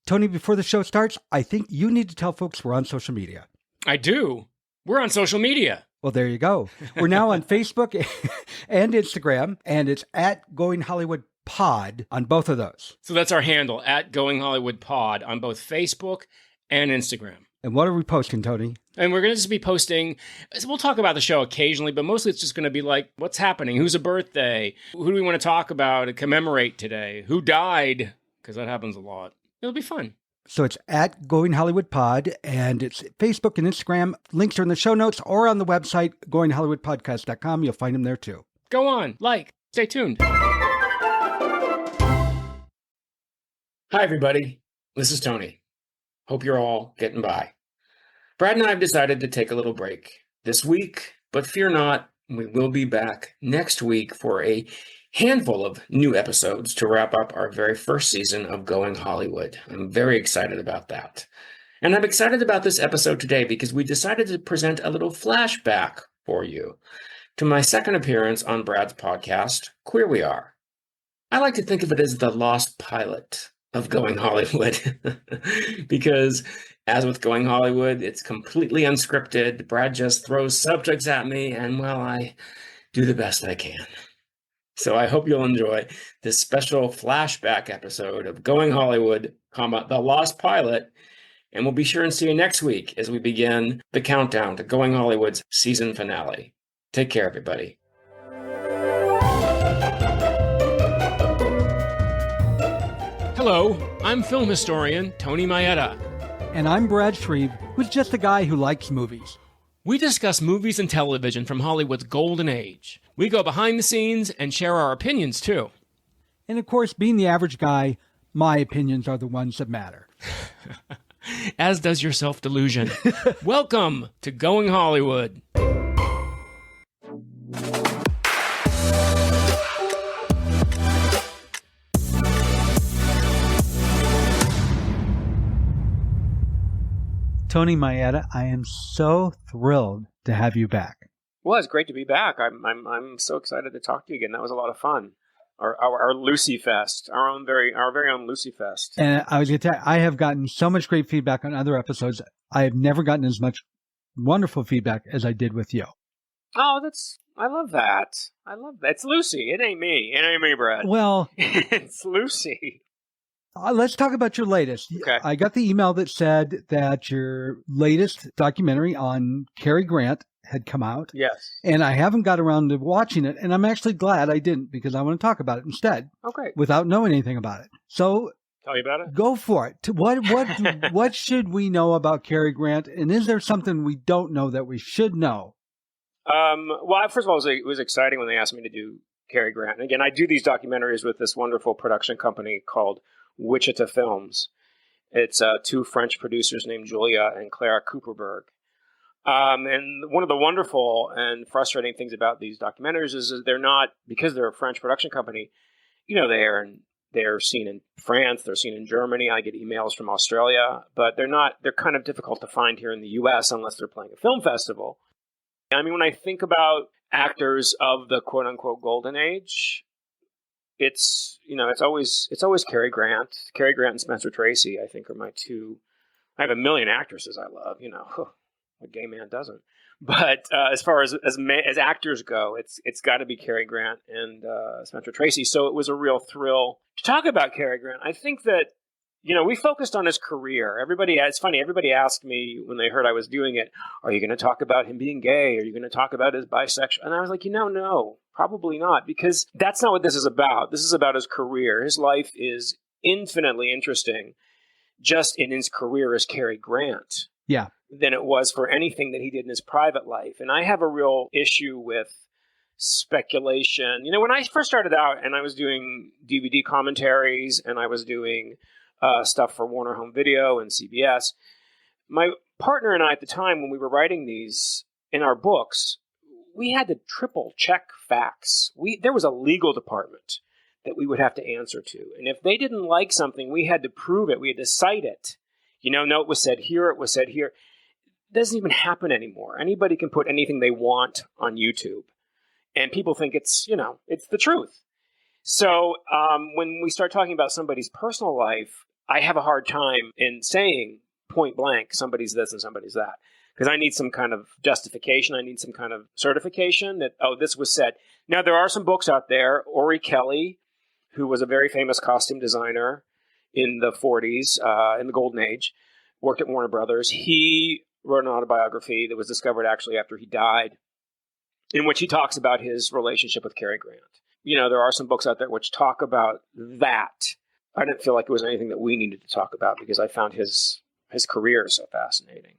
Tony, before the show starts, I think you need to tell folks we're on social media. I do. We're on social media. Well, there you go. We're now on Facebook and Instagram, and it's at Going Hollywood Pod on both of those. So that's our handle, at Going Hollywood Pod, on both Facebook and Instagram. And what are we posting, Tony? And we're going to just be posting, we'll talk about the show occasionally, but mostly it's just going to be like, what's happening? Who's a birthday? Who do we want to talk about and commemorate today? Who died? Because that happens a lot. It'll be fun. So it's at Going Hollywood Pod, and it's Facebook and Instagram. Links are in the show notes or on the website, goinghollywoodpodcast.com. You'll find them there too. Go on, stay tuned. Hi, everybody. This is Tony. Hope you're all getting by. Brad and I have decided to take a little break this week, but fear not, we will be back next week for a handful of new episodes to wrap up our very first season of Going Hollywood. I'm very excited about that. And I'm excited about this episode today because we decided to present a little flashback for you to my second appearance on Brad's podcast, Queer We Are. I like to think of it as the lost pilot of Going Hollywood because as with Going Hollywood, it's completely unscripted. Brad just throws subjects at me and, well, I do the best I can. So I hope you'll enjoy this special flashback episode of Going Hollywood, The Lost Pilot, and we'll be sure and see you next week as we begin the countdown to Going Hollywood's season finale. Take care, everybody. Hello, I'm film historian Tony Maeda. And I'm Brad Shreve, who's just a guy who likes movies. We discuss movies and television from Hollywood's golden age. We go behind the scenes and share our opinions, too. And of course, being the average guy, my opinions are the ones that matter. As does your self-delusion. Welcome to Going Hollywood. Tony Maeda, I am so thrilled to have you back. Well, it's great to be back. I'm so excited to talk to you again. That was a lot of fun. Our Lucy Fest, our very own Lucy Fest. And I was going to tell you, I have gotten so much great feedback on other episodes. I have never gotten as much wonderful feedback as I did with you. Oh, I love that. It's Lucy. It ain't me. It ain't me, Brad. Well, it's Lucy. Let's talk about your latest. Okay. I got the email that said that your latest documentary on Cary Grant had come out. Yes. And I haven't got around to watching it, and I'm actually glad I didn't because I want to talk about it instead. Okay. Without knowing anything about it. So tell you about it? Go for it. What should we know about Cary Grant, and is there something we don't know that we should know? Well, first of all, it was exciting when they asked me to do Cary Grant. And again, I do these documentaries with this wonderful production company called Wichita Films. It's two French producers named Julia and Clara Cooperberg. And one of the wonderful and frustrating things about these documentaries is they're not, because they're a French production company, they're seen in France, they're seen in Germany. I get emails from Australia, but they're kind of difficult to find here in the US unless they're playing a film festival. I mean, when I think about actors of the quote unquote golden age, it's always Cary Grant. Cary Grant and Spencer Tracy, I think, are my two. I have a million actresses I love, what gay man doesn't? But as far as actors go, it's got to be Cary Grant and Spencer Tracy. So it was a real thrill to talk about Cary Grant. I think that, we focused on his career. It's funny, everybody asked me when they heard I was doing it, are you going to talk about him being gay? Are you going to talk about his bisexual? And I was like, no, probably not, because that's not what this is about. This is about his career. His life is infinitely interesting just in his career as Cary Grant. Yeah. Than it was for anything that he did in his private life. And I have a real issue with speculation. When I first started out and I was doing DVD commentaries and I was doing stuff for Warner Home Video and CBS, my partner and I at the time, when we were writing these in our books, we had to triple check facts. There was a legal department that we would have to answer to. And if they didn't like something, we had to prove it. We had to cite it. No, it was said here, it was said here. It doesn't even happen anymore. Anybody can put anything they want on YouTube. And people think it's the truth. So when we start talking about somebody's personal life, I have a hard time in saying point blank, somebody's this and somebody's that. Because I need some kind of justification. I need some kind of certification that, oh, this was said. Now, there are some books out there. Ori Kelly, who was a very famous costume designer in the 40s, in the Golden Age, worked at Warner Brothers. He wrote an autobiography that was discovered actually after he died, in which he talks about his relationship with Cary Grant. There are some books out there which talk about that. I didn't feel like it was anything that we needed to talk about because I found his career so fascinating.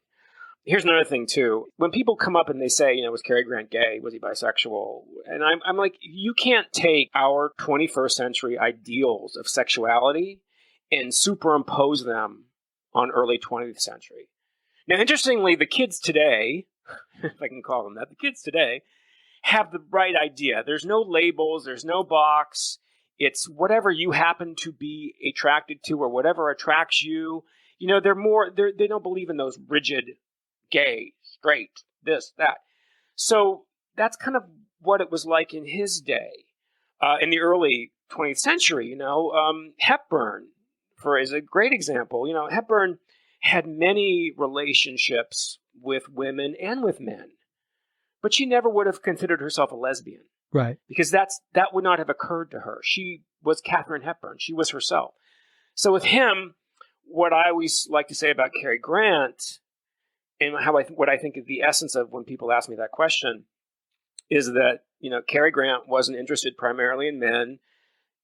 Here's another thing, too. When people come up and they say, was Cary Grant gay? Was he bisexual? And I'm like, you can't take our 21st century ideals of sexuality and superimpose them on early 20th century. Now, interestingly, the kids today, if I can call them that, the kids today have the right idea. There's no labels. There's no box. It's whatever you happen to be attracted to or whatever attracts you. They don't believe in those rigid gay, straight, this, that. So that's kind of what it was like in his day. In the early 20th century, Hepburn is a great example. Hepburn had many relationships with women and with men, but she never would have considered herself a lesbian. Right. Because that would not have occurred to her. She was Katharine Hepburn. She was herself. So with him, what I always like to say about Cary Grant, and what I think is the essence of when people ask me that question, is that, Cary Grant wasn't interested primarily in men.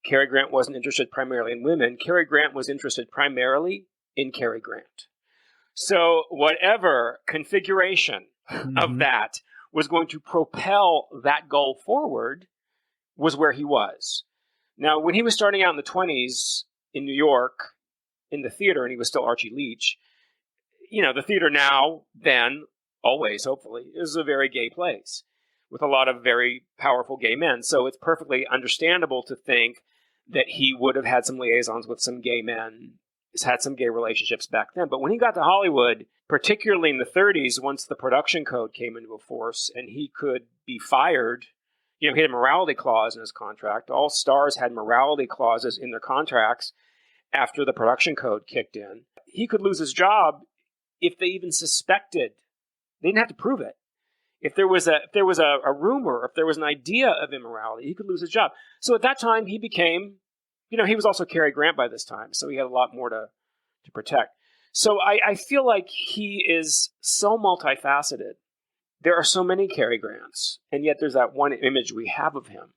Cary Grant wasn't interested primarily in women. Cary Grant was interested primarily in Cary Grant. So whatever configuration of that was going to propel that goal forward was where he was. Now, when he was starting out in the 20s in New York, in the theater, and he was still Archie Leach, the theater now, then, always, hopefully, is a very gay place with a lot of very powerful gay men. So it's perfectly understandable to think that he would have had some liaisons with some gay men, had some gay relationships back then. But when he got to Hollywood, particularly in the 30s, once the production code came into force and he could be fired, he had a morality clause in his contract. All stars had morality clauses in their contracts after the production code kicked in. He could lose his job if they even suspected. They didn't have to prove it. If there was a rumor, if there was an idea of immorality, he could lose his job. So at that time, he became, he was also Cary Grant by this time, so he had a lot more to protect. So I feel like he is so multifaceted. There are so many Cary Grants, and yet there's that one image we have of him.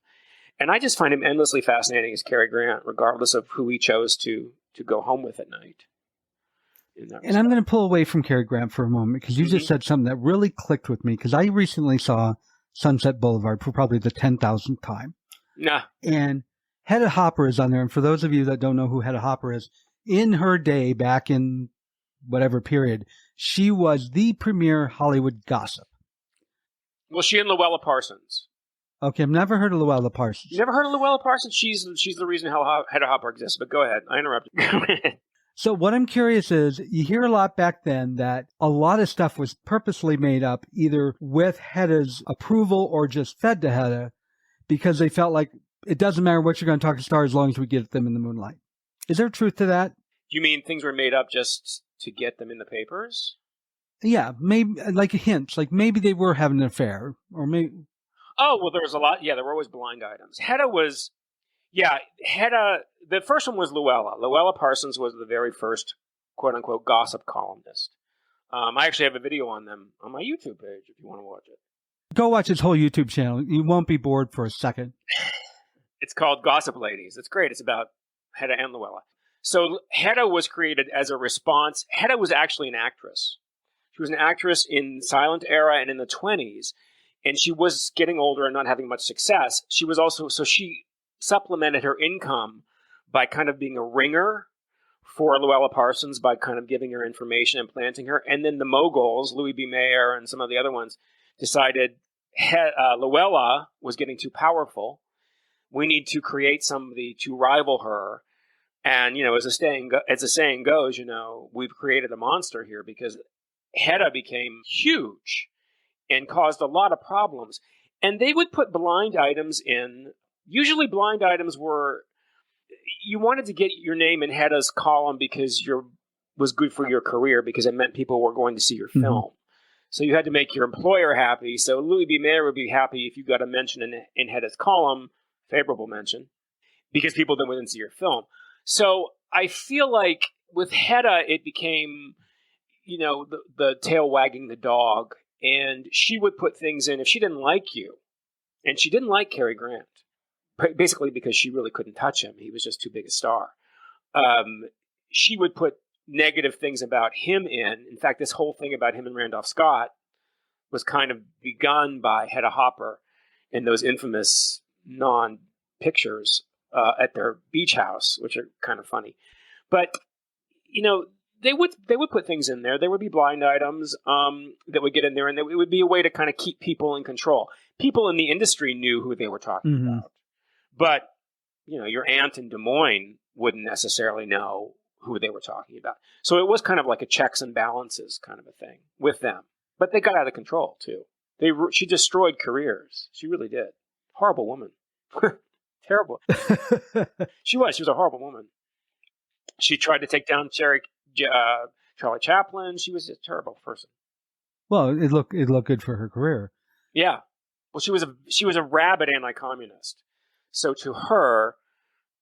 And I just find him endlessly fascinating as Cary Grant, regardless of who he chose to go home with at night. And I'm going to pull away from Cary Grant for a moment because you just said something that really clicked with me because I recently saw Sunset Boulevard for probably the 10,000th time. Nah. And Hedda Hopper is on there. And for those of you that don't know who Hedda Hopper is, in her day, back in whatever period, she was the premier Hollywood gossip. Well, she and Luella Parsons. Okay, I've never heard of Luella Parsons. You never heard of Luella Parsons? She's the reason how Hedda Hopper exists. But go ahead. I interrupted. Go ahead. So what I'm curious is, you hear a lot back then that a lot of stuff was purposely made up either with Hedda's approval or just fed to Hedda because they felt like it doesn't matter what you're going to talk to stars as long as we get them in the moonlight. Is there truth to that? You mean things were made up just to get them in the papers? Yeah, maybe like hints, like maybe they were having an affair or maybe. Oh, well, there was a lot. Yeah, there were always blind items. Hedda, the first one was Luella. Luella Parsons was the very first quote-unquote gossip columnist. I actually have a video on them on my YouTube page if you want to watch it. Go watch his whole YouTube channel. You won't be bored for a second. It's called Gossip Ladies. It's great. It's about Hedda and Luella. So Hedda was created as a response. Hedda was actually an actress. She was an actress in the silent era and in the 20s. And she was getting older and not having much success. She supplemented her income by kind of being a ringer for Luella Parsons by kind of giving her information and planting her. And then the moguls, Louis B. Mayer and some of the other ones, decided Luella was getting too powerful. We need to create somebody to rival her. And, as the saying goes, we've created a monster here because Hedda became huge and caused a lot of problems. And they would put blind items in. Usually blind items were, you wanted to get your name in Hedda's column because was good for your career, because it meant people were going to see your film. So you had to make your employer happy. So Louis B. Mayer would be happy if you got a mention in Hedda's column, favorable mention, because people then wouldn't see your film. So I feel like with Hedda, it became, the tail wagging the dog. And she would put things in if she didn't like you. And she didn't like Cary Grant, basically because she really couldn't touch him. He was just too big a star. She would put negative things about him in. In fact, this whole thing about him and Randolph Scott was kind of begun by Hedda Hopper in those infamous non-pictures at their beach house, which are kind of funny. But, they would put things in there. There would be blind items that would get in there, and it would be a way to kind of keep people in control. People in the industry knew who they were talking about. But, your aunt in Des Moines wouldn't necessarily know who they were talking about. So it was kind of like a checks and balances kind of a thing with them. But they got out of control, too. She destroyed careers. She really did. Horrible woman. Terrible. She was a horrible woman. She tried to take down Charlie Chaplin. She was a terrible person. Well, it looked good for her career. Yeah. Well, she was a rabid anti-communist. So to her,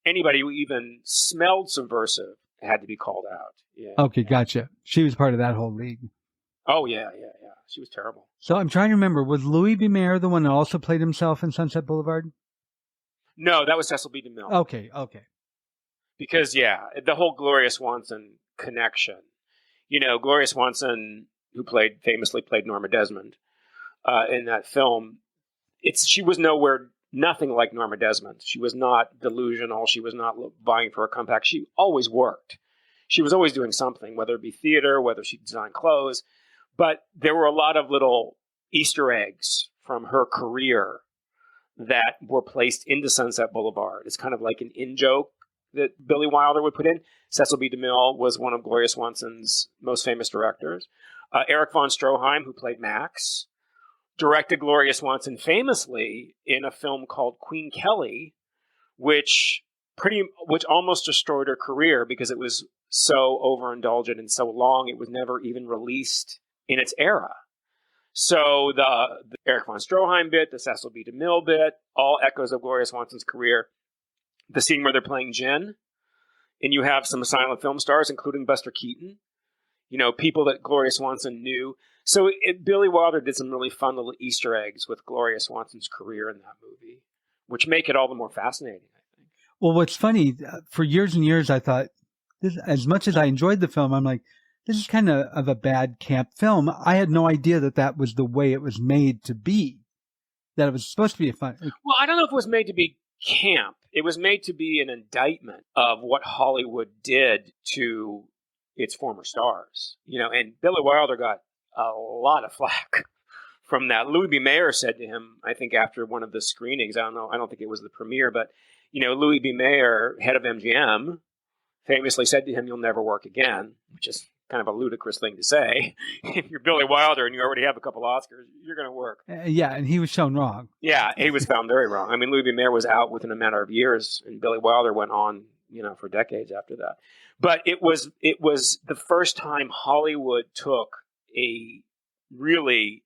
anybody who even smelled subversive had to be called out. Yeah. Okay, gotcha. She was part of that whole league. Oh, yeah. She was terrible. So I'm trying to remember, was Louis B. Mayer the one that also played himself in Sunset Boulevard? No, that was Cecil B. DeMille. Okay. Because, the whole Gloria Swanson connection. Gloria Swanson, who famously played Norma Desmond in that film, she was nothing like Norma Desmond. She was not delusional. She was not vying for a comeback. She always worked. She was always doing something, whether it be theater, whether she designed clothes. But there were a lot of little Easter eggs from her career that were placed into Sunset Boulevard. It's kind of like an in-joke that Billy Wilder would put in. Cecil B. DeMille was one of Gloria Swanson's most famous directors. Erich von Stroheim, who played Max, directed Gloria Swanson famously in a film called Queen Kelly, which almost destroyed her career because it was so overindulgent and so long, it was never even released in its era. So the Erich von Stroheim bit, the Cecil B. DeMille bit, all echoes of Gloria Swanson's career. The scene where they're playing gin, and you have some silent film stars, including Buster Keaton, people that Gloria Swanson knew. So Billy Wilder did some really fun little Easter eggs with Gloria Swanson's career in that movie, which make it all the more fascinating, I think. Well, what's funny, for years and years, I thought, as much as I enjoyed the film, I'm like, this is kind of a bad camp film. I had no idea that was the way it was made to be, that it was supposed to be a fun. Well, I don't know if it was made to be camp. It was made to be an indictment of what Hollywood did to its former stars, and Billy Wilder got a lot of flack from that. Louis B. Mayer said to him, I think after one of the screenings, I don't think it was the premiere, but, Louis B. Mayer, head of MGM, famously said to him, "You'll never work again," which is kind of a ludicrous thing to say. If you're Billy Wilder and you already have a couple Oscars, you're going to work. And he was shown wrong. Yeah, he was found very wrong. I mean, Louis B. Mayer was out within a matter of years, and Billy Wilder went on, for decades after that. But it was the first time Hollywood took a really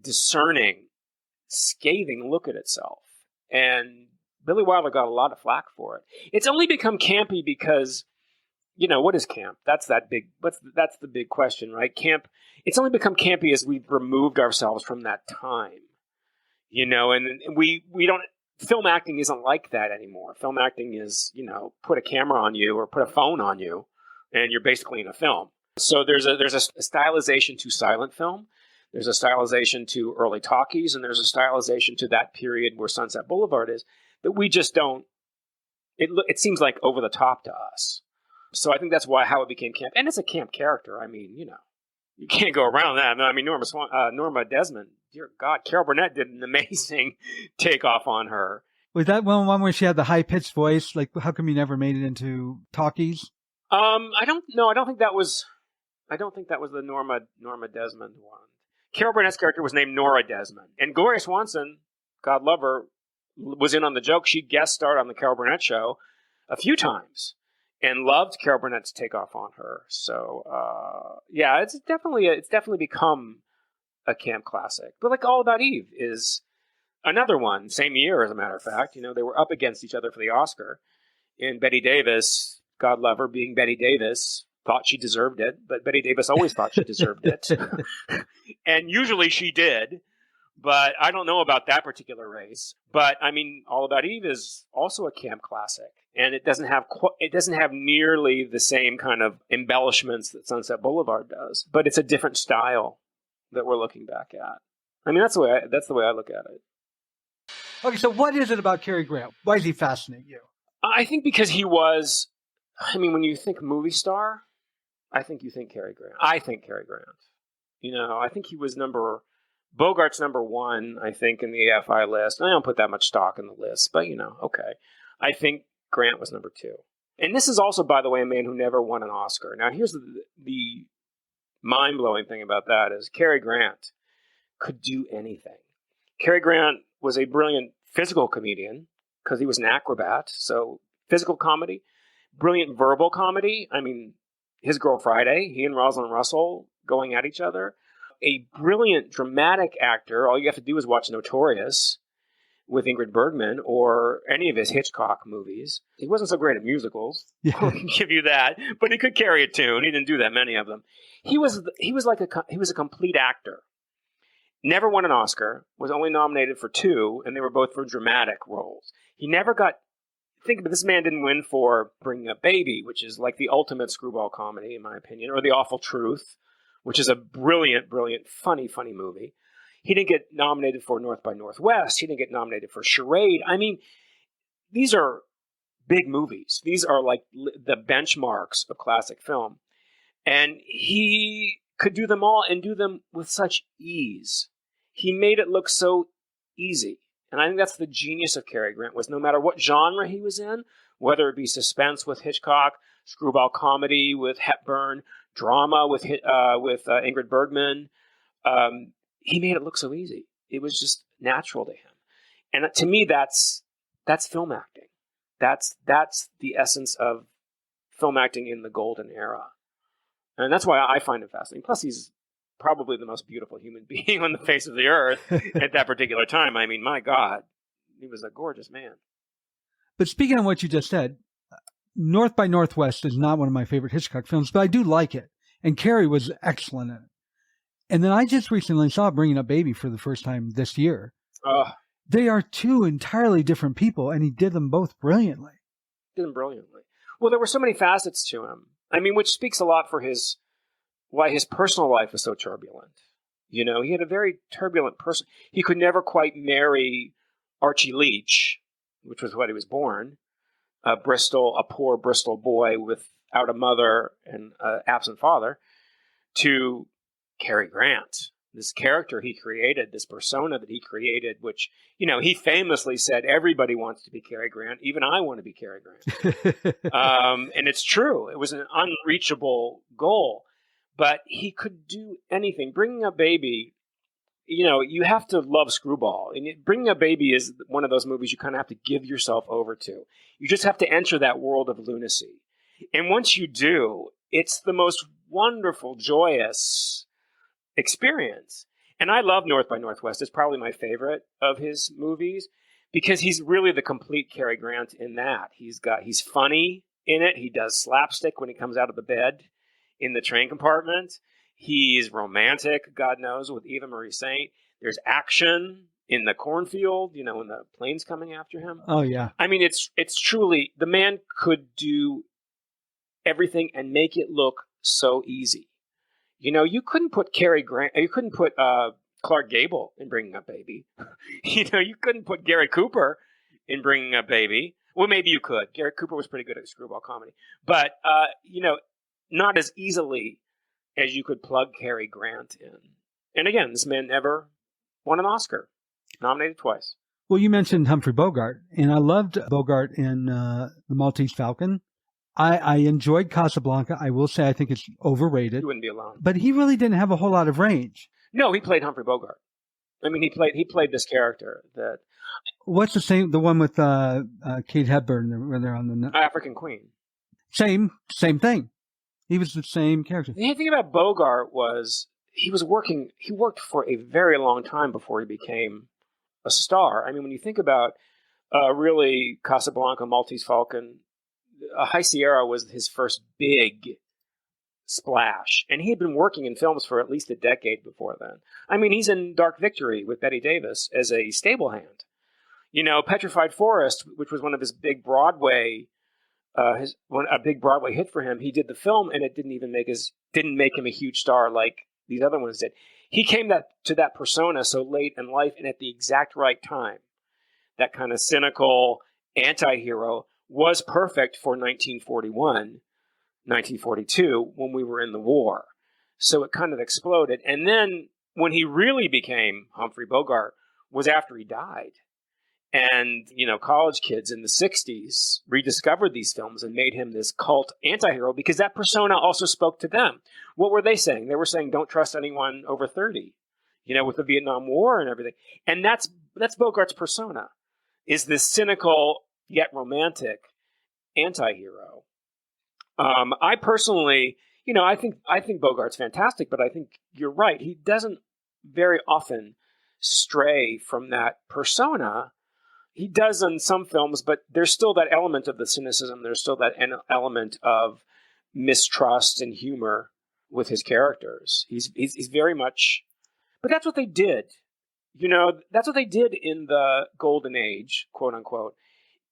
discerning, scathing look at itself. And Billy Wilder got a lot of flack for it. It's only become campy because, what is camp? That's the big question, right? Camp, it's only become campy as we've removed ourselves from that time, and we don't, film acting isn't like that anymore. Film acting is, put a camera on you or put a phone on you and you're basically in a film. So there's a stylization to silent film. There's a stylization to early talkies, and there's a stylization to that period where Sunset Boulevard is that we just don't, it seems like over the top to us. So I think that's how it became camp. And it's a camp character. I mean, you can't go around that. I mean, Norma Desmond, dear God, Carol Burnett did an amazing takeoff on her. Was that one where she had the high-pitched voice? Like, how come you never made it into talkies? I don't know. I don't think that was the Norma Desmond one. Carol Burnett's character was named Nora Desmond. And Gloria Swanson, God love her, was in on the joke. She guest starred on the Carol Burnett show. a few times and loved Carol Burnett's takeoff on her. So, yeah, it's definitely become a camp classic. But like All About Eve is another one, same year, as a matter of fact. You know, they were up against each other for the Oscar. And Betty Davis, God love her, being Betty Davis, thought she deserved it. But Betty Davis always thought she deserved it. And usually she did. But I don't know about that particular race. But I mean, All About Eve is also a camp classic, and it doesn't have nearly the same kind of embellishments that Sunset Boulevard does. But it's a different style that we're looking back at. I mean, that's the way I look at it. Okay, so what is it about Cary Grant? Why does he fascinate you? I think because he was. I mean, when you think movie star, I think you think Cary Grant. I think Cary Grant. You know, I think he was Bogart's number one, I think, in the AFI list. I don't put that much stock in the list, but, you know, okay. I think Grant was number two. And this is also, by the way, a man who never won an Oscar. Now, here's the mind-blowing thing about that is Cary Grant could do anything. Cary Grant was a brilliant physical comedian because he was an acrobat. So physical comedy, brilliant verbal comedy. I mean, His Girl Friday, he and Rosalind Russell going at each other. A brilliant dramatic actor. All you have to do is watch Notorious with Ingrid Bergman or any of his Hitchcock movies. He wasn't so great at musicals. Yeah. I can give you that, but he could carry a tune. He didn't do that many of them. He was a complete actor. Never won an Oscar. Was only nominated for 2, and they were both for dramatic roles. He never got. Think about this man didn't win for Bringing Up Baby, which is like the ultimate screwball comedy, in my opinion, or The Awful Truth, which is a brilliant, funny movie. He didn't get nominated for North by Northwest. He didn't get nominated for Charade. I mean, these are big movies. These are like the benchmarks of classic film. And he could do them all and do them with such ease. He made it look so easy. And I think that's the genius of Cary Grant, was no matter what genre he was in, whether it be suspense with Hitchcock, screwball comedy with Hepburn, drama with Ingrid Bergman, he made it look so easy. It was just natural to him. And to me, that's film acting. That's the essence of film acting in the golden era. And that's why I find him fascinating. Plus, he's probably the most beautiful human being on the face of the earth at that particular time. I mean, my God, he was a gorgeous man. But speaking of what you just said, North by Northwest is not one of my favorite Hitchcock films, but I do like it. And Cary was excellent in it. And then I just recently saw Bringing Up Baby for the first time this year. They are two entirely different people, and he did them both brilliantly. Well, there were so many facets to him. I mean, which speaks a lot for why his personal life was so turbulent. You know, he had a very turbulent person. He could never quite marry Archie Leach, which was what he was born. A poor Bristol boy without a mother and an absent father, to Cary Grant, this character he created, this persona that he created, which, you know, he famously said, everybody wants to be Cary Grant. Even I want to be Cary Grant. And it's true. It was an unreachable goal, but he could do anything. Bringing Up Baby, you know, you have to love screwball. And Bringing Up Baby is one of those movies you kind of have to give yourself over to. You just have to enter that world of lunacy. And once you do, it's the most wonderful, joyous experience. And I love North by Northwest. It's probably my favorite of his movies because he's really the complete Cary Grant in that. He's funny in it. He does slapstick when he comes out of the bed in the train compartment. He's romantic, God knows, with Eva Marie Saint. There's action in the cornfield, you know, when the plane's coming after him. Oh, yeah. I mean, it's truly, the man could do everything and make it look so easy. You know, you couldn't put Clark Gable in Bringing Up Baby. You know, you couldn't put Gary Cooper in Bringing Up Baby. Well, maybe you could. Gary Cooper was pretty good at screwball comedy. But, you know, not as easily as you could plug Cary Grant in. And again, this man never won an Oscar. Nominated twice. Well, you mentioned Humphrey Bogart, and I loved Bogart in The Maltese Falcon. I enjoyed Casablanca. I will say I think it's overrated. You wouldn't be alone. But he really didn't have a whole lot of range. No, he played Humphrey Bogart. I mean, he played this character that What's the one with Kate Hepburn when they're on the African Queen. Same thing. He was the same character. The thing about Bogart was he worked for a very long time before he became a star. I mean, when you think about really Casablanca, Maltese Falcon, High Sierra was his first big splash. And he had been working in films for at least a decade before then. I mean, he's in Dark Victory with Bette Davis as a stable hand. You know, Petrified Forest, which was one of his big Broadway, a big Broadway hit for him. He did the film, and it didn't make him a huge star like these other ones did. He came to that persona so late in life and at the exact right time. That kind of cynical anti-hero was perfect for 1941, 1942, when we were in the war. So it kind of exploded. And then when he really became Humphrey Bogart was after he died. And, you know, college kids in the 60s rediscovered these films and made him this cult anti-hero because that persona also spoke to them. What were they saying? They were saying, don't trust anyone over 30, you know, with the Vietnam War and everything. And that's Bogart's persona, is this cynical yet romantic anti-hero. I personally, you know, I think Bogart's fantastic, but I think you're right. He doesn't very often stray from that persona. He does in some films, but there's still that element of the cynicism. There's still that element of mistrust and humor with his characters. He's very much, but that's what they did. You know, that's what they did in the golden age, quote unquote,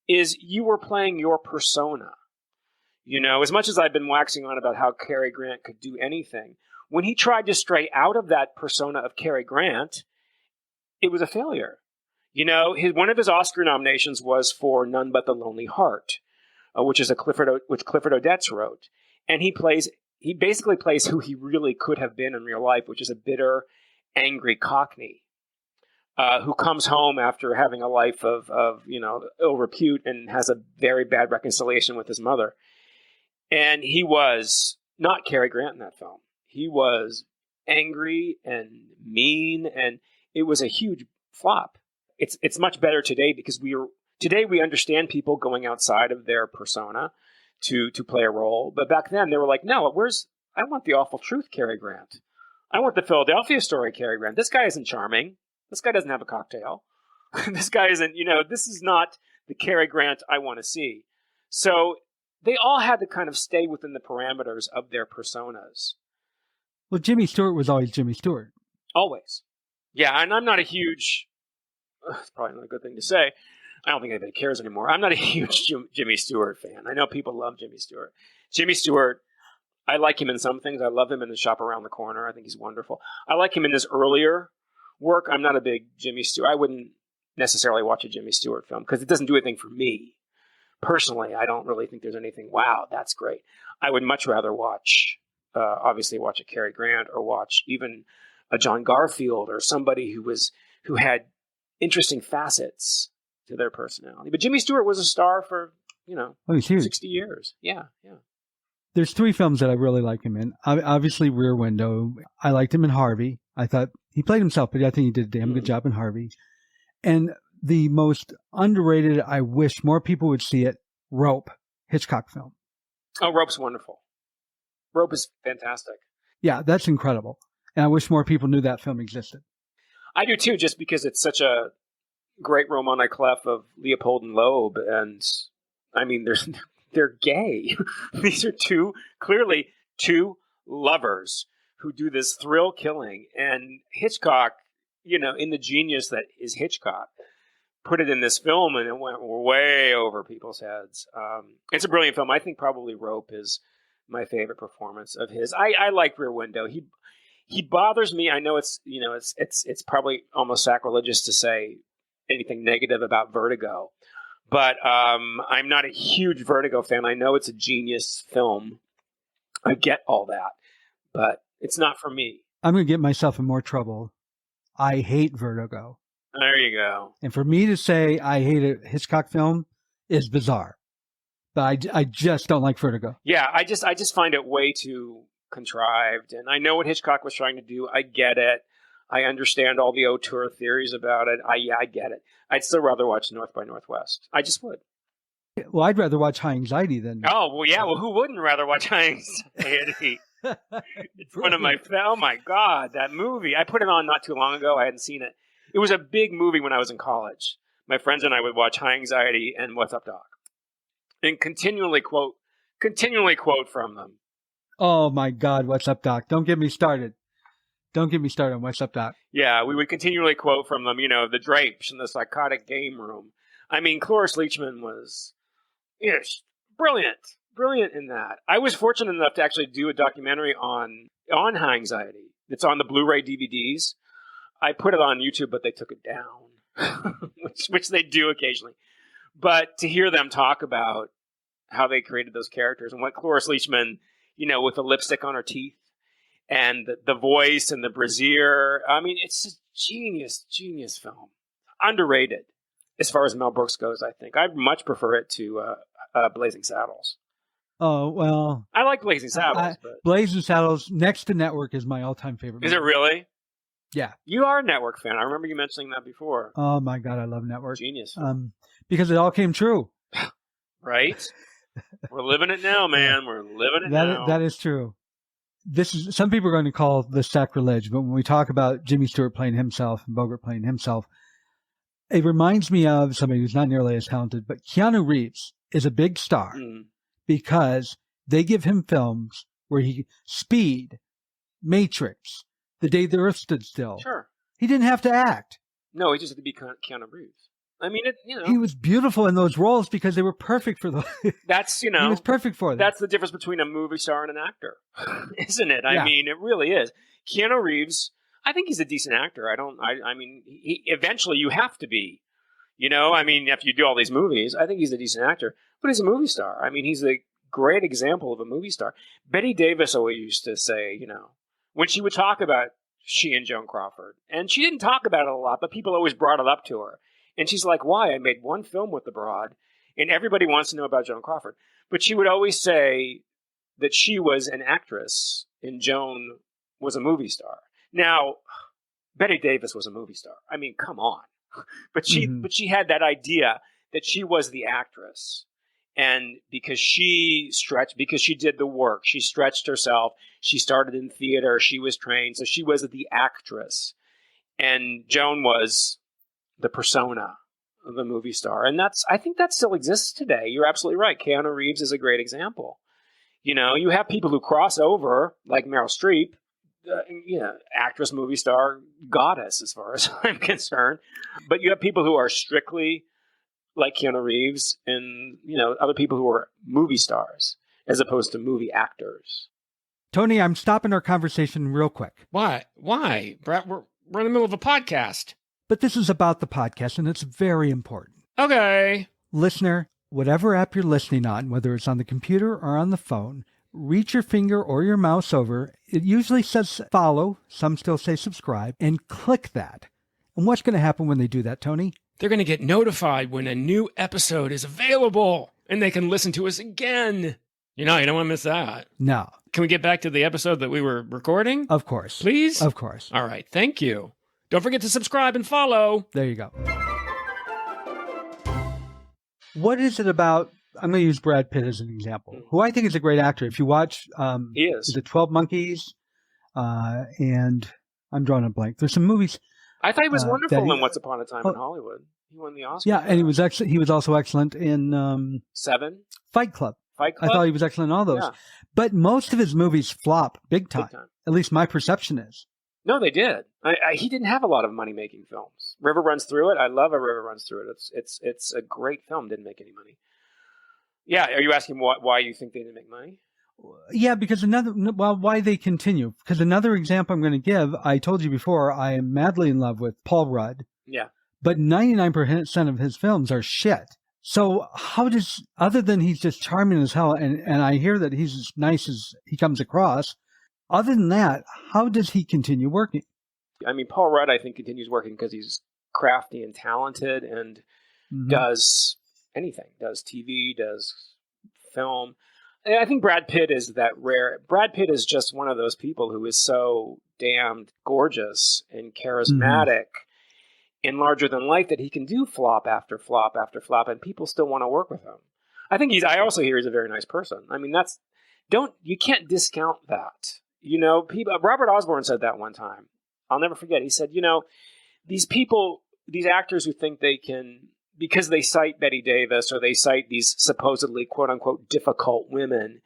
is you were playing your persona. You know, as much as I've been waxing on about how Cary Grant could do anything, when he tried to stray out of that persona of Cary Grant, it was a failure. You know, one of his Oscar nominations was for None But the Lonely Heart, which Clifford Odets wrote. And he basically plays who he really could have been in real life, which is a bitter, angry Cockney who comes home after having a life of you know, ill repute and has a very bad reconciliation with his mother. And he was not Cary Grant in that film. He was angry and mean, and it was a huge flop. It's much better today because today we understand people going outside of their persona to play a role. But back then they were like, no, I want the awful truth, Cary Grant. I want the Philadelphia story, Cary Grant. This guy isn't charming. This guy doesn't have a cocktail. This guy isn't, you know, this is not the Cary Grant I want to see. So they all had to kind of stay within the parameters of their personas. Well, Jimmy Stewart was always Jimmy Stewart. Always. Yeah, and I'm not a huge... It's probably not a good thing to say. I don't think anybody cares anymore. I'm not a huge Jimmy Stewart fan. I know people love Jimmy Stewart. Jimmy Stewart, I like him in some things. I love him in The Shop Around the Corner. I think he's wonderful. I like him in his earlier work. I'm not a big Jimmy Stewart. I wouldn't necessarily watch a Jimmy Stewart film because it doesn't do anything for me. Personally, I don't really think there's anything, wow, that's great. I would much rather obviously watch a Cary Grant or watch even a John Garfield or somebody who had interesting facets to their personality. But Jimmy Stewart was a star for, you know, 60 years. Yeah. There's 3 films that I really like him in. Obviously, Rear Window. I liked him in Harvey. I thought he played himself, but I think he did a damn good job in Harvey. And the most underrated, I wish more people would see it, Rope, Hitchcock film. Oh, Rope's wonderful. Rope is fantastic. Yeah, that's incredible. And I wish more people knew that film existed. I do too, just because it's such a great roman clef of Leopold and Loeb, and I mean, they're gay. These are clearly two lovers who do this thrill killing, and Hitchcock, you know, in the genius that is Hitchcock, put it in this film, and it went way over people's heads. It's a brilliant film. I think probably Rope is my favorite performance of his. I like Rear Window. He bothers me. I know it's probably almost sacrilegious to say anything negative about Vertigo, but I'm not a huge Vertigo fan. I know it's a genius film. I get all that, but it's not for me. I'm going to get myself in more trouble. I hate Vertigo. There you go. And for me to say I hate a Hitchcock film is bizarre. But I just don't like Vertigo. Yeah, I just find it way too contrived, and I know what Hitchcock was trying to do. I get it. I understand all the auteur theories about it. I get it. I'd still rather watch North by Northwest. I just would. Well, I'd rather watch High Anxiety than. Oh, well, yeah. Well, who wouldn't rather watch High Anxiety? It's one of my. Oh my God, that movie! I put it on not too long ago. I hadn't seen it. It was a big movie when I was in college. My friends and I would watch High Anxiety and What's Up, Doc, and continually quote from them. Oh my God, What's Up, Doc? Don't get me started. Don't get me started on What's Up, Doc. Yeah, we would continually quote from them. The drapes in the psychotic game room. I mean, Cloris Leachman was, brilliant in that. I was fortunate enough to actually do a documentary on High Anxiety. It's on the Blu-ray DVDs. I put it on YouTube, but they took it down, which they do occasionally. But to hear them talk about how they created those characters and what Cloris Leachman, with the lipstick on her teeth and the voice and the brassiere. I mean, it's a genius film. Underrated as far as Mel Brooks goes, I think. I'd much prefer it to Blazing Saddles. Oh, well. I like Blazing Saddles. But Blazing Saddles, next to Network, is my all-time favorite movie. Is it really? Yeah. You are a Network fan. I remember you mentioning that before. Oh, my God, I love Network. Genius. Because it all came true. Right? We're living it now, man. We're living it now. That is true. Some people are going to call this sacrilege, but when we talk about Jimmy Stewart playing himself and Bogart playing himself, it reminds me of somebody who's not nearly as talented, but Keanu Reeves is a big star because they give him films where Speed, Matrix, The Day the Earth Stood Still. Sure. He didn't have to act. No, he just had to be Keanu Reeves. I mean, he was beautiful in those roles because they were perfect for those. That's, he was perfect for them. That's the difference between a movie star and an actor, isn't it? I mean, it really is. Keanu Reeves, I think he's a decent actor. I mean, eventually you have to be, I mean, if you do all these movies, I think he's a decent actor, but he's a movie star. I mean, he's a great example of a movie star. Betty Davis always used to say, when she would talk about she and Joan Crawford, and she didn't talk about it a lot, but people always brought it up to her. And she's like, why? I made one film with the broad, and everybody wants to know about Joan Crawford. But she would always say that she was an actress and Joan was a movie star. Now, Betty Davis was a movie star. I mean, come on. But she had that idea that she was the actress. And because she did the work, she stretched herself. She started in theater. She was trained. So she was the actress. And Joan was the persona of the movie star. And I think that still exists today. You're absolutely right. Keanu Reeves is a great example. You have people who cross over, like Meryl Streep, actress, movie star, goddess, as far as I'm concerned. But you have people who are strictly like Keanu Reeves and, other people who are movie stars as opposed to movie actors. Tony, I'm stopping our conversation real quick. Why? Brett, we're in the middle of a podcast. But this is about the podcast, and it's very important. Okay. Listener, whatever app you're listening on, whether it's on the computer or on the phone, reach your finger or your mouse over. It usually says follow. Some still say subscribe. And click that. And what's going to happen when they do that, Tony? They're going to get notified when a new episode is available, and they can listen to us again. You don't want to miss that. No. Can we get back to the episode that we were recording? Of course. Please? Of course. All right. Thank you. Don't forget to subscribe and follow. There you go. What is it about? I'm going to use Brad Pitt as an example, who I think is a great actor. If you watch he is. The 12 Monkeys, and I'm drawing a blank. There's some movies. I thought he was wonderful in Once Upon a Time in Hollywood. He won the Oscar. Yeah, and he was also excellent in Seven? Fight Club. I thought he was excellent in all those. Yeah. But most of his movies flop big time. At least my perception is. No, they did. He didn't have a lot of money-making films. River Runs Through It. I love A River Runs Through It. It's a great film. Didn't make any money. Yeah, are you asking why you think they didn't make money? Yeah, because why they continue. Because another example I'm going to give, I told you before, I am madly in love with Paul Rudd. Yeah. But 99% of his films are shit. So other than he's just charming as hell, and I hear that he's as nice as he comes across, other than that, how does he continue working? I mean, Paul Rudd, I think, continues working because he's crafty and talented and does anything. Does TV, does film. I think Brad Pitt is that rare. Brad Pitt is just one of those people who is so damned gorgeous and charismatic and larger than life that he can do flop after flop after flop, and people still want to work with him. I also hear he's a very nice person. I mean, you can't discount that. You know, Robert Osborne said that one time. I'll never forget. He said, you know, these actors who think they can, because they cite Bette Davis or they cite these supposedly quote unquote difficult women,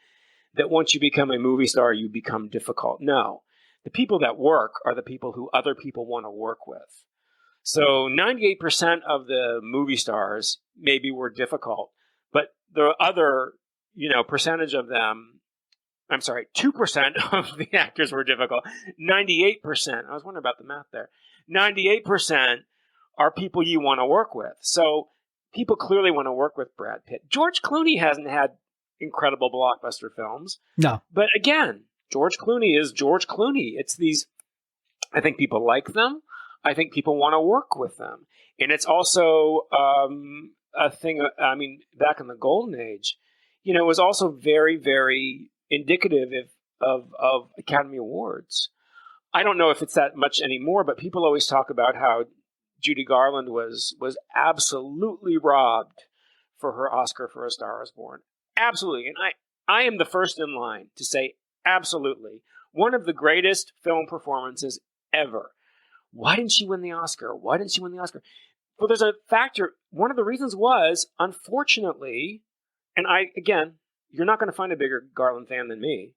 that once you become a movie star, you become difficult. No, the people that work are the people who other people want to work with. So 98% of the movie stars maybe were difficult, but the other, you know, percentage of them, 2% of the actors were difficult. 98%, I was wondering about the math there. 98% are people you want to work with. So people clearly want to work with Brad Pitt. George Clooney hasn't had incredible blockbuster films. No. But again, George Clooney is George Clooney. It's these, I think people like them. I think people want to work with them. And it's also a thing, I mean, back in the golden age, you know, it was also very, very indicative of Academy Awards. I don't know if it's that much anymore, but people always talk about how Judy Garland was absolutely robbed for her Oscar for A Star Is Born. Absolutely. And I am the first in line to say absolutely. One of the greatest film performances ever. Why didn't she win the Oscar? Why didn't she win the Oscar? Well, there's a factor. One of the reasons was, unfortunately, and again, you're not going to find a bigger Garland fan than me.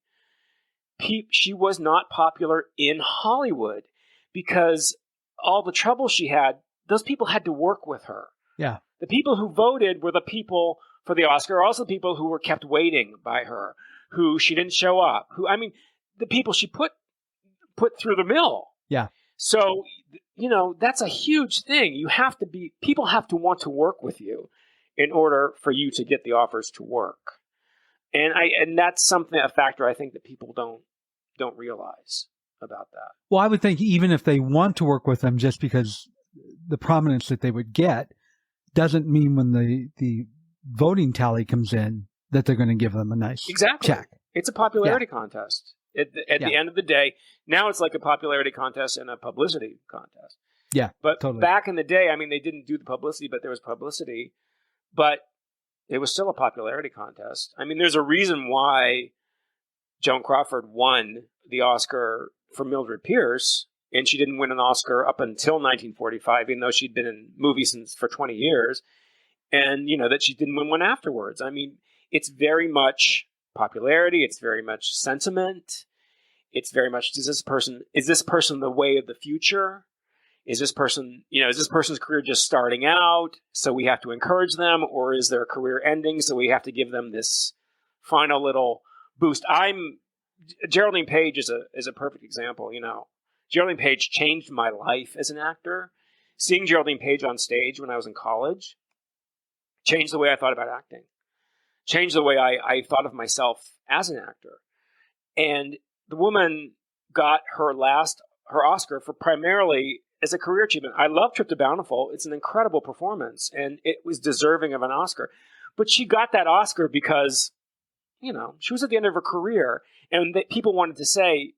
She was not popular in Hollywood because all the trouble she had, those people had to work with her. Yeah. The people who voted were the people for the Oscar, also the people who were kept waiting by her, who she didn't show up, the people she put through the mill. Yeah. So, you know, that's a huge thing. People have to want to work with you in order for you to get the offers to work. And that's a factor I think that people don't realize about that. Well, I would think even if they want to work with them, just because the prominence that they would get doesn't mean when the voting tally comes in that they're going to give them a nice check. It's a popularity contest. At the end of the day, now it's like a popularity contest and a publicity contest. Yeah, but totally. Back in the day, I mean, they didn't do the publicity, but there was publicity. But it was still a popularity contest. I mean, there's a reason why Joan Crawford won the Oscar for Mildred Pierce, and she didn't win an Oscar up until 1945, even though she'd been in movies for 20 years, and, you know, that she didn't win one afterwards. I mean, it's very much popularity. It's very much sentiment. It's very much, is this person the way of the future? Is this person's career just starting out, so we have to encourage them, or is their career ending, so we have to give them this final little boost? Geraldine Page is a perfect example. You know, Geraldine Page changed my life as an actor. Seeing Geraldine Page on stage when I was in college changed the way I thought about acting, changed the way I thought of myself as an actor. And the woman got her Oscar for primarily as a career achievement. I love Trip to Bountiful. It's an incredible performance, and it was deserving of an Oscar. But she got that Oscar because, you know, she was at the end of her career, and people wanted to say,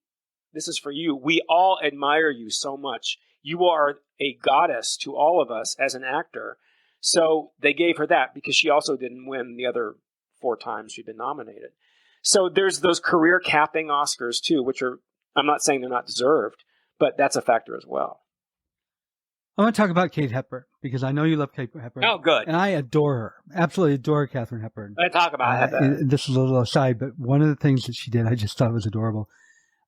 this is for you. We all admire you so much. You are a goddess to all of us as an actor. So they gave her that because she also didn't win the other 4 times she'd been nominated. So there's those career capping Oscars too, which are, I'm not saying they're not deserved, but that's a factor as well. I want to talk about Kate Hepburn because I know you love Kate Hepburn. Oh, good. And I adore her. Absolutely adore Katharine Hepburn. I talk about that. This is a little aside, but one of the things that she did, I just thought was adorable.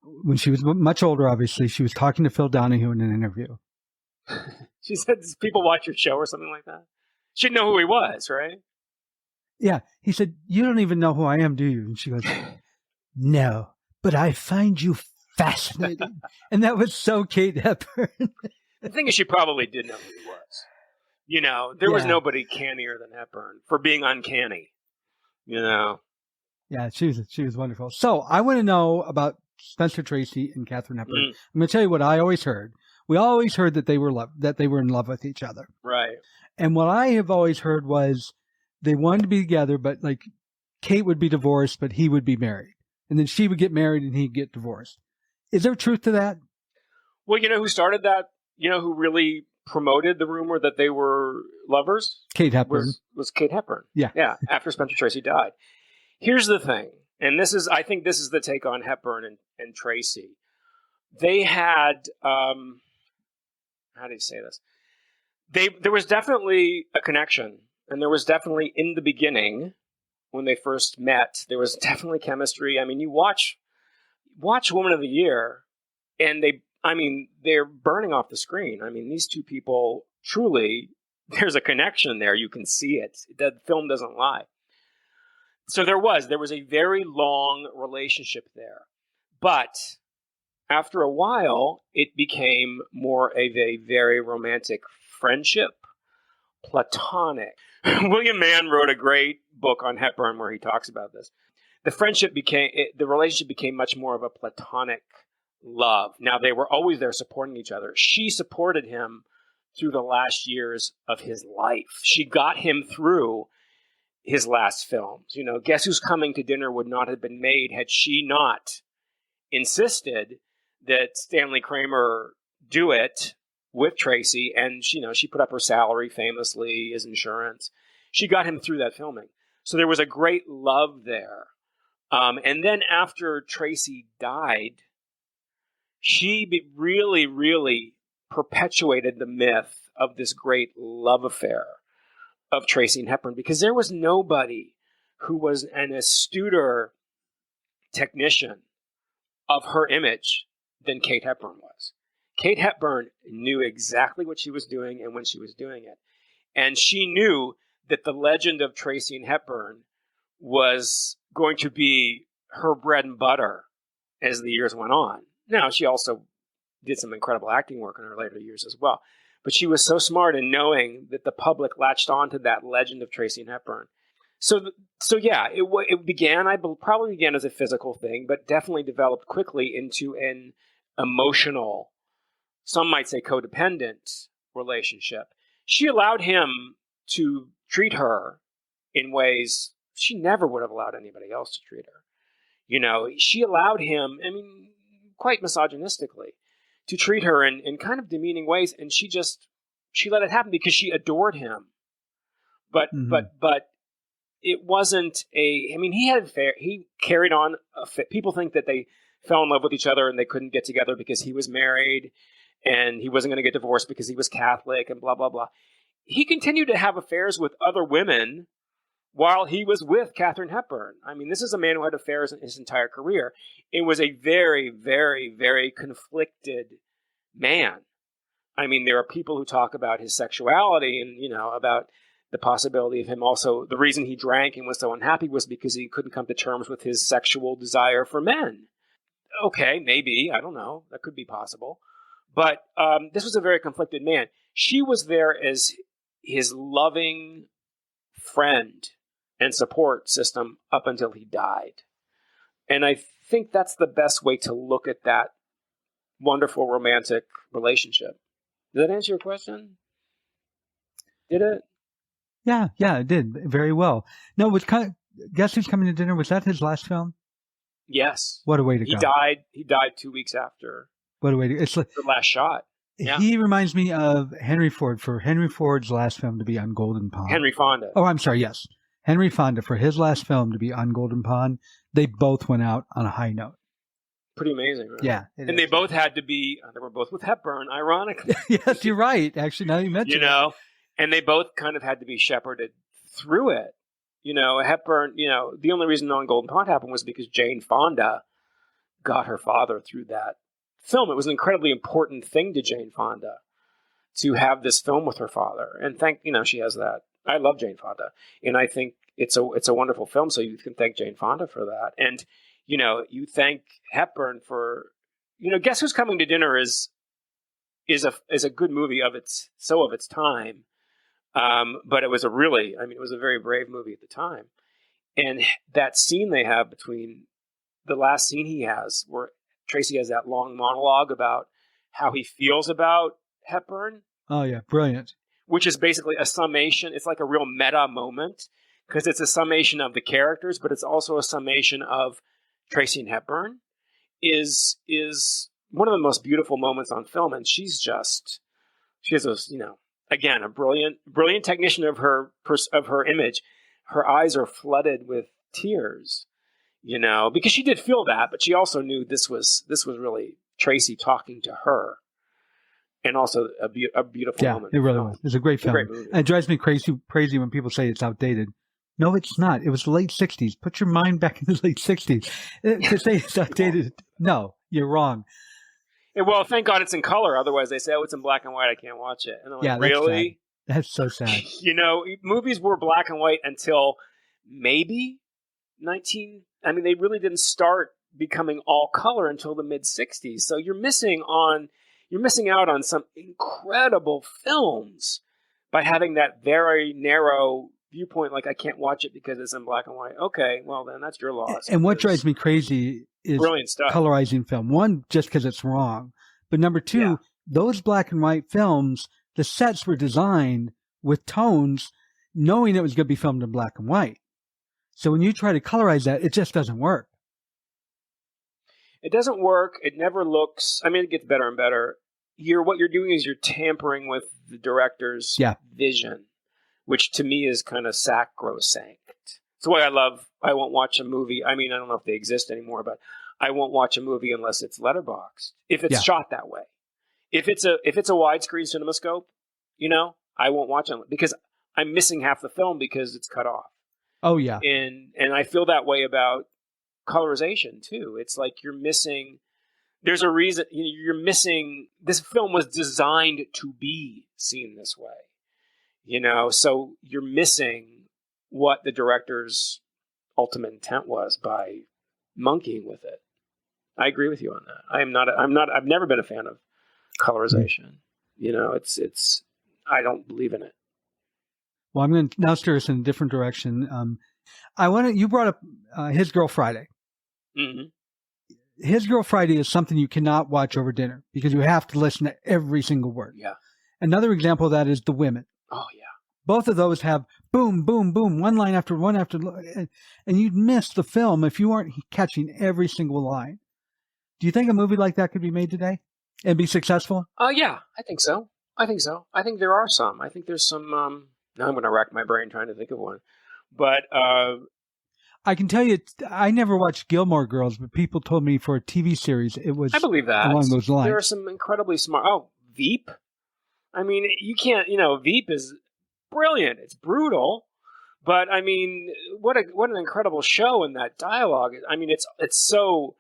When she was much older, obviously, she was talking to Phil Donahue in an interview. She said, does people watch your show or something like that? She'd know who he was, right? Yeah. He said, you don't even know who I am, do you? And she goes, no, but I find you fascinating. And that was so Kate Hepburn. The thing is, she probably did know who he was. You know, there was nobody cannier than Hepburn for being uncanny. You know? Yeah, she was wonderful. So I want to know about Spencer Tracy and Katharine Hepburn. I'm going to tell you what I always heard. We always heard that they were in love with each other. Right. And what I have always heard was they wanted to be together, but like Kate would be divorced, but he would be married. And then she would get married and he'd get divorced. Is there truth to that? Well, you know who started that? You know who really promoted the rumor that they were lovers? Kate Hepburn. Was Kate Hepburn. Yeah. Yeah, after Spencer Tracy died. Here's the thing, and I think this is the take on Hepburn and Tracy. They had, how do you say this? There was definitely a connection, and there was definitely, in the beginning, when they first met, there was definitely chemistry. I mean, you watch Woman of the Year, and they're burning off the screen. I mean, these two people, truly, there's a connection there. You can see it. The film doesn't lie. So there was a very long relationship there. But after a while, it became more of a very romantic friendship, platonic. William Mann wrote a great book on Hepburn where he talks about this. The relationship became much more of a platonic love. Now, they were always there supporting each other. She supported him through the last years of his life. She got him through his last films. You know, Guess Who's Coming to Dinner would not have been made had she not insisted that Stanley Kramer do it with Tracy. And, you know, she put up her salary famously, his insurance. She got him through that filming. So there was a great love there. And then after Tracy died, she really, really perpetuated the myth of this great love affair of Tracy and Hepburn, because there was nobody who was an astuter technician of her image than Kate Hepburn was. Kate Hepburn knew exactly what she was doing and when she was doing it. And she knew that the legend of Tracy and Hepburn was going to be her bread and butter as the years went on. Now, she also did some incredible acting work in her later years as well. But she was so smart in knowing that the public latched onto that legend of Tracy and Hepburn. So yeah, it probably began as a physical thing, but definitely developed quickly into an emotional, some might say codependent relationship. She allowed him to treat her in ways she never would have allowed anybody else to treat her. You know, she allowed him, I mean, quite misogynistically, to treat her in kind of demeaning ways, and she let it happen because she adored him. But it wasn't he carried on. People think that they fell in love with each other and they couldn't get together because he was married and he wasn't going to get divorced because he was Catholic and blah, blah, blah. He continued to have affairs with other women while he was with Katharine Hepburn. I mean, this is a man who had affairs in his entire career. It was a very, very, very conflicted man. I mean, there are people who talk about his sexuality and, you know, about the possibility of him also, the reason he drank and was so unhappy was because he couldn't come to terms with his sexual desire for men. Okay, maybe, I don't know, that could be possible. But this was a very conflicted man. She was there as his loving friend and support system up until he died. And I think that's the best way to look at that wonderful romantic relationship. Did that answer your question? Did it? Yeah, it did very well. No, Guess Who's Coming to Dinner? Was that his last film? Yes. What a way to go! He died 2 weeks after. What a way to go! It's like the last shot. Yeah. He reminds me of Henry Ford for Henry Ford's last film to be on Golden Pond. Henry Fonda. Oh, I'm sorry. Yes, Henry Fonda for his last film to be on Golden Pond. They both went out on a high note. Pretty amazing, right? Yeah. And they both had to be. They were both with Hepburn, ironically. Yes, you're right. Actually, now you mention it. You know. And they both kind of had to be shepherded through it. You know, Hepburn, you know, the only reason On Golden Pond happened was because Jane Fonda got her father through that film. It was an incredibly important thing to Jane Fonda to have this film with her father. And she has that. I love Jane Fonda. And I think it's a wonderful film. So you can thank Jane Fonda for that. And, you know, you thank Hepburn for, you know, Guess Who's Coming to Dinner is a good movie of its time. But it was a very brave movie at the time. And that scene they have between the last scene he has, where Tracy has that long monologue about how he feels about Hepburn. Oh, yeah. Brilliant. Which is basically a summation. It's like a real meta moment. because it's a summation of the characters, but it's also a summation of Tracy and Hepburn is one of the most beautiful moments on film. And she has those, again, a brilliant technician of her image. Her eyes are flooded with tears, because she did feel that, but she also knew this was really Tracy talking to her. And also a beautiful moment. Yeah, it really was. It's a great film. Great movie. And it drives me crazy when people say it's outdated. No, it's not. It was the late 60s. Put your mind back in the late 60s. To say it's outdated, no, you're wrong. And well, thank God it's in color. Otherwise, they say, it's in black and white. I can't watch it. And I'm like, really? That's so sad. Movies were black and white until maybe they really didn't start becoming all color until the mid 60s. So you're missing out on some incredible films by having that very narrow viewpoint. Like, I can't watch it because it's in black and white. Okay, well then that's your loss. And what drives me crazy is brilliant stuff. Colorizing film. One, just because it's wrong. But number two, those black and white films, the sets were designed with tones, knowing it was going to be filmed in black and white. So when you try to colorize that, it just doesn't work. It doesn't work. It never looks. It gets better and better. What you're doing is you're tampering with the director's vision, which to me is kind of sacrosanct. It's why I won't watch a movie. I don't know if they exist anymore, but I won't watch a movie unless it's letterboxed. If it's shot that way, if it's a widescreen CinemaScope, I won't watch it because I'm missing half the film because it's cut off. Oh yeah, and I feel that way about colorization too. It's like you're missing. There's a reason you're missing. This film was designed to be seen this way, so you're missing what the director's ultimate intent was by monkeying with it. I agree with you on that. I've never been a fan of colorization. It's I don't believe in it. Well, I'm going to now steer us in a different direction. You brought up His Girl Friday. Mm-hmm. His Girl Friday is something you cannot watch over dinner because you have to listen to every single word. Yeah. Another example of that is The Women. Oh, yeah. Both of those have boom, boom, boom, one line after one after, and you'd miss the film if you weren't catching every single line. Do you think a movie like that could be made today and be successful? Yeah, I think so. I think there are some. I think there's some. Now I'm going to rack my brain trying to think of one. But I can tell you, I never watched Gilmore Girls, but people told me for a TV series, it was I believe that. along those lines. There are some incredibly smart. Oh, Veep. You can't. Veep is brilliant. It's brutal, but what an incredible show in that dialogue. It's so.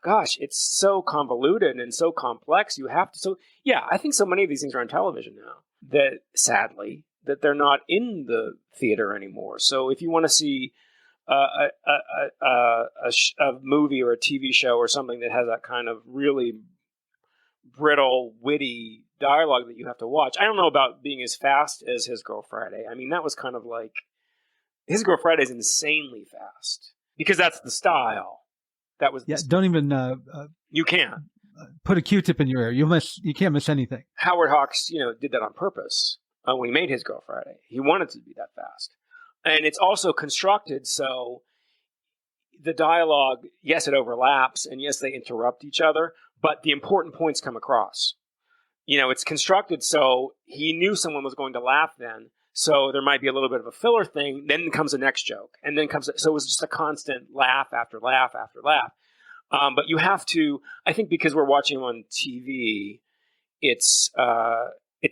Gosh, it's so convoluted and so complex. You have to. So yeah, I think so many of these things are on television now. That sadly, that they're not in the theater anymore. So if you want to see a movie or a TV show or something that has that kind of really brittle, witty dialogue that you have to watch, I don't know about being as fast as His Girl Friday. That was kind of like His Girl Friday is insanely fast because that's the style. That was don't even you can't put a Q-tip in your ear. You can't miss anything. Howard Hawks, did that on purpose. When he made His Girl Friday, he wanted to be that fast. And it's also constructed so the dialogue, yes, it overlaps, and yes, they interrupt each other, but the important points come across. It's constructed so he knew someone was going to laugh then, so there might be a little bit of a filler thing, then comes the next joke, and then so it was just a constant laugh after laugh after laugh. But you have to, I think because we're watching on TV, it's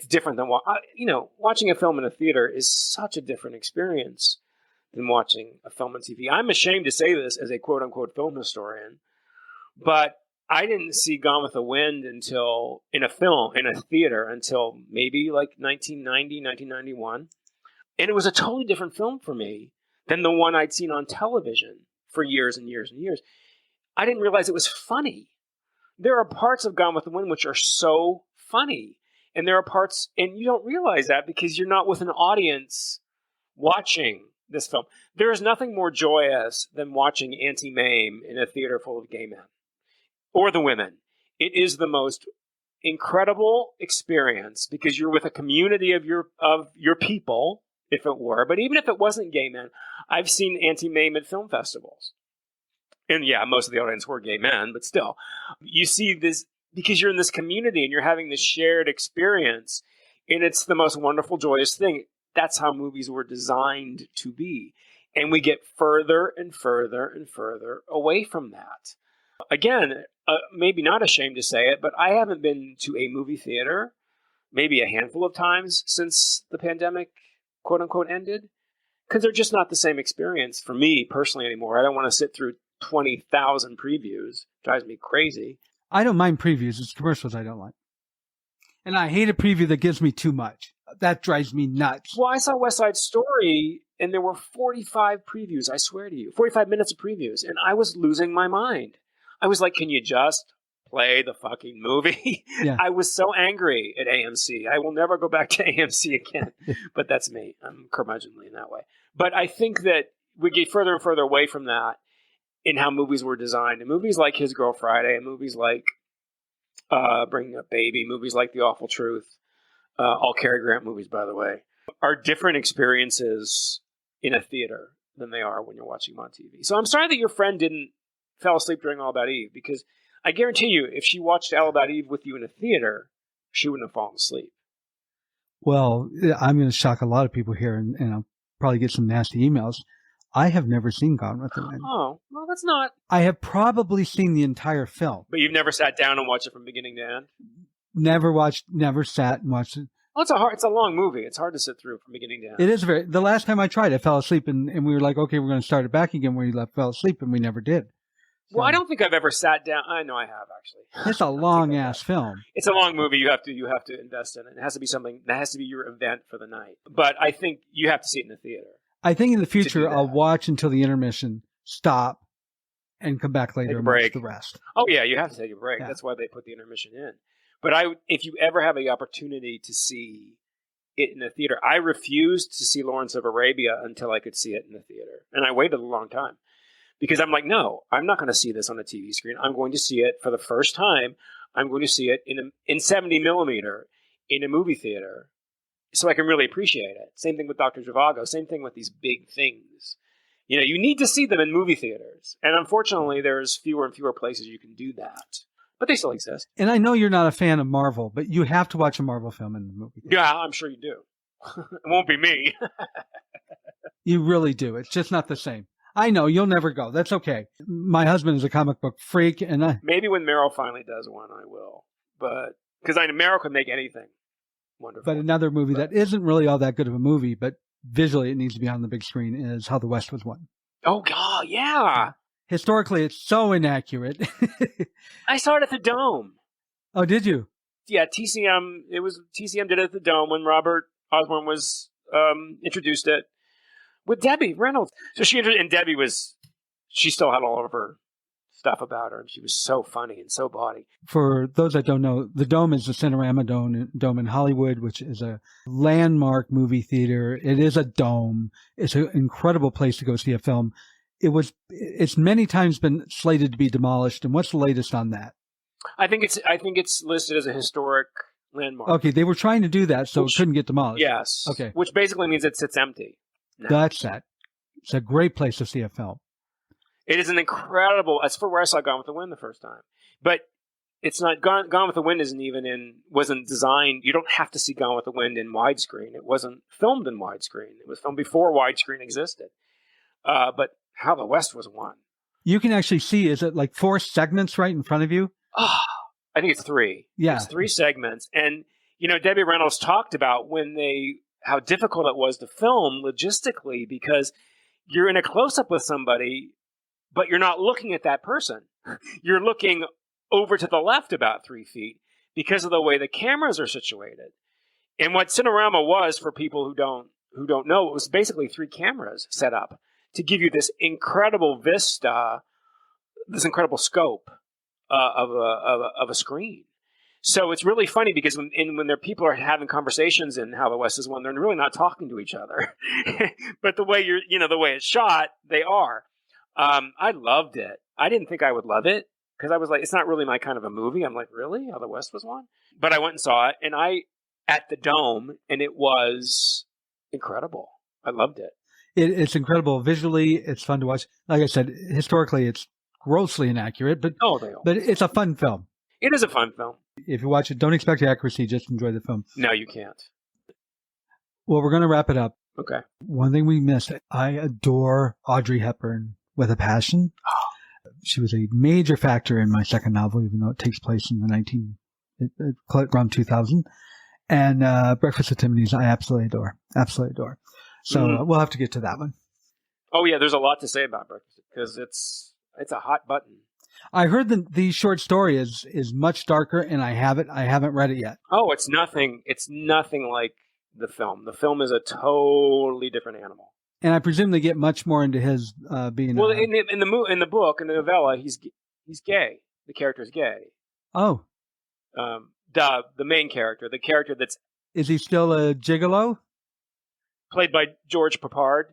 different than watching a film in a theater is such a different experience than watching a film on TV. I'm ashamed to say this as a quote unquote film historian, but I didn't see Gone with the Wind until in a theater until maybe like 1990, 1991. And it was a totally different film for me than the one I'd seen on television for years and years and years. I didn't realize it was funny. There are parts of Gone with the Wind which are so funny. And there are parts, and you don't realize that because you're not with an audience watching this film. There is nothing more joyous than watching Auntie Mame in a theater full of gay men or the women. It is the most incredible experience because you're with a community of your people if it were. But even if it wasn't gay men, I've seen anti-gay men film festivals. And yeah, most of the audience were gay men, but still, you see this because you're in this community and you're having this shared experience. And it's the most wonderful, joyous thing. That's how movies were designed to be. And we get further and further and further away from that. Again, maybe not ashamed to say it, but I haven't been to a movie theater maybe a handful of times since the pandemic, quote unquote, ended. Because they're just not the same experience for me personally anymore. I don't want to sit through 20,000 previews. It drives me crazy. I don't mind previews. It's commercials I don't like. And I hate a preview that gives me too much. That drives me nuts. Well, I saw West Side Story, and there were 45 previews, I swear to you. 45 minutes of previews, and I was losing my mind. I was like, can you just play the fucking movie? Yeah. I was so angry at AMC. I will never go back to AMC again. But that's me. I'm curmudgeonly in that way. But I think that we get further and further away from that in how movies were designed. And movies like His Girl Friday, and movies like Bringing Up Baby, movies like The Awful Truth, all Cary Grant movies, by the way, are different experiences in a theater than they are when you're watching them on TV. So I'm sorry that your friend didn't fell asleep during All About Eve, because I guarantee you, if she watched All About Eve with you in a theater, she wouldn't have fallen asleep. Well, I'm going to shock a lot of people here, and I'll probably get some nasty emails. I have never seen Gone with the Wind. Oh, well, that's not. I have probably seen the entire film. But you've never sat down and watched it from beginning to end? Never sat and watched it. Well, it's a long movie. It's hard to sit through from beginning to end. It is the last time I tried, I fell asleep, and we were like, okay, we're going to start it back again when we fell asleep, and we never did. So, well, I don't think I've ever sat down. I know I have, actually. It's a long ass film. It's a long movie. You have to invest in it. It has to be something that has to be your event for the night. But I think you have to see it in the theater. I think in the future I'll watch until the intermission, stop, and come back later and watch the rest. Oh yeah, you have to take a break. Yeah. That's why they put the intermission in. But if you ever have the opportunity to see it in the theater, I refused to see Lawrence of Arabia until I could see it in the theater, and I waited a long time because I'm like, no, I'm not going to see this on a TV screen. I'm going to see it for the first time. I'm going to see it in 70 millimeter in a movie theater, so I can really appreciate it. Same thing with Dr. Zhivago. Same thing with these big things. You know, you need to see them in movie theaters. And unfortunately, there's fewer and fewer places you can do that. But they still exist. And I know you're not a fan of Marvel, but you have to watch a Marvel film in the movie theater. Yeah, I'm sure you do. It won't be me. You really do. It's just not the same. I know, you'll never go. That's okay. My husband is a comic book freak, and maybe when Meryl finally does one, I will. But because Meryl could make anything wonderful. But another movie that isn't really all that good of a movie, but visually it needs to be on the big screen, is How the West Was Won. Oh, God, yeah. Historically, it's so inaccurate. I saw it at the Dome. Oh, did you? Yeah, TCM did it at the Dome when Robert Osborne was introduced it with Debbie Reynolds. So Debbie she still had all of her stuff about her, and she was so funny and so bawdy. For those that don't know, the Dome is the Cinerama Dome in Hollywood, which is a landmark movie theater. It is a dome. It's an incredible place to go see a film. It's many times been slated to be demolished. And what's the latest on that? I think it's listed as a historic landmark. Okay, they were trying to do that, so it couldn't get demolished. Yes. Okay. Which basically means it sits empty now. That's that. It's a great place to see a film. It is an incredible. That's for where I saw Gone with the Wind the first time. But it's not Gone with the Wind wasn't designed. You don't have to see Gone with the Wind in widescreen. It wasn't filmed in widescreen. It was filmed before widescreen existed. But How the West Was Won. You can actually see. Is it like 4 segments right in front of you? Oh, I think it's 3. Yeah, it's 3 segments. And Debbie Reynolds talked about how difficult it was to film logistically because you're in a close-up with somebody, but you're not looking at that person. You're looking over to the left about 3 feet because of the way the cameras are situated. And what Cinerama was, for people who don't know, it was basically 3 cameras set up to give you this incredible vista, this incredible scope of a screen. So it's really funny because when people are having conversations in How the West Is Won, they're really not talking to each other. But the way the way it's shot, they are. I loved it. I didn't think I would love it because I was like, it's not really my kind of a movie. I'm like, really? How the West Was Won? But I went and saw it, and at the Dome, and it was incredible. I loved it. It's incredible visually. It's fun to watch. Like I said, historically, it's grossly inaccurate, but it's a fun film. It is a fun film. If you watch it, don't expect accuracy. Just enjoy the film. No, you can't. Well, we're going to wrap it up. Okay. One thing we missed. I adore Audrey Hepburn with a passion. She was a major factor in my second novel, even though it takes place in the around 2000. And Breakfast at Tiffany's, I absolutely adore. Absolutely adore. So we'll have to get to that one. Oh, yeah, there's a lot to say about Breakfast because it's a hot button. I heard the short story is much darker, and I haven't read it yet. Oh, it's nothing like the film. The film is a totally different animal. And I presume they get much more into his being. Well, in the book, in the novella, he's gay. The character's gay. Oh. The main character, the character that's... Is he still a gigolo? Played by George Papard.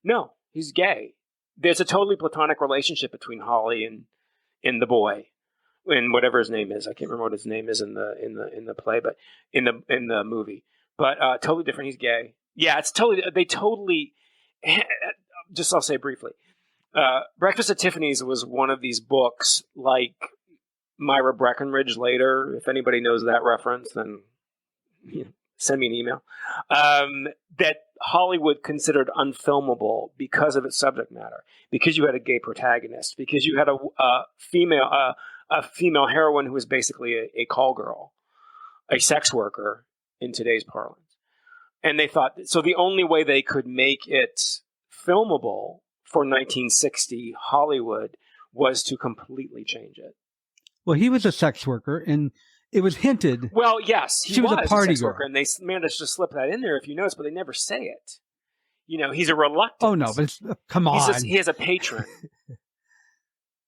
No, he's gay. There's a totally platonic relationship between Holly and the boy, and whatever his name is. I can't remember what his name is in the play, but in the movie. But totally different. He's gay. Yeah, it's totally. They totally. Just I'll say briefly. Breakfast at Tiffany's was one of these books like Myra Breckenridge later. If anybody knows that reference, then send me an email. That Hollywood considered unfilmable because of its subject matter, because you had a gay protagonist, because you had a female heroine who was basically a call girl, a sex worker in today's parlance. And they thought, so the only way they could make it filmable for 1960 Hollywood was to completely change it. Well, he was a sex worker, and it was hinted. Well, yes, she was a party girl, worker, and they managed to slip that in there, if you notice, but they never say it. He's a reluctant. Oh no, but come on, he has a patron.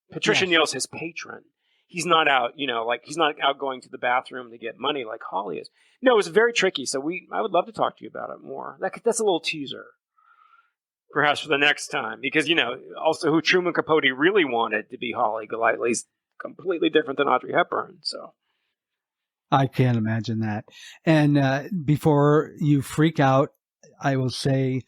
Patricia Neal's his patron. He's not out, he's not out going to the bathroom to get money like Holly is. No, it was very tricky. So I would love to talk to you about it more. That's a little teaser, perhaps for the next time, because also who Truman Capote really wanted to be Holly Golightly is completely different than Audrey Hepburn. So I can't imagine that. And before you freak out, I will say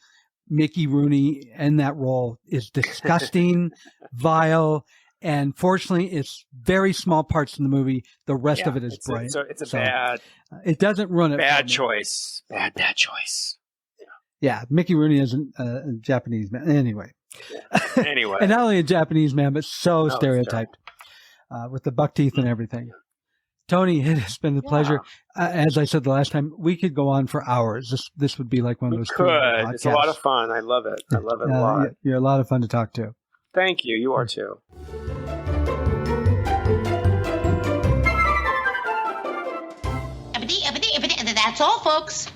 Mickey Rooney in that role is disgusting, vile. And fortunately, it's very small parts in the movie. The rest of it is brilliant. It's a bad. It doesn't ruin it. Bad choice. Bad choice. Yeah, Mickey Rooney isn't a Japanese man. Anyway. Yeah. Anyway. And not only a Japanese man, but so stereotyped with the buck teeth and everything. Tony, it has been a pleasure. As I said the last time, we could go on for hours. This would be like one of those. Could. It's a lot of fun. I love it. I love it a lot. You're a lot of fun to talk to. Thank you. You are too. That's all, folks.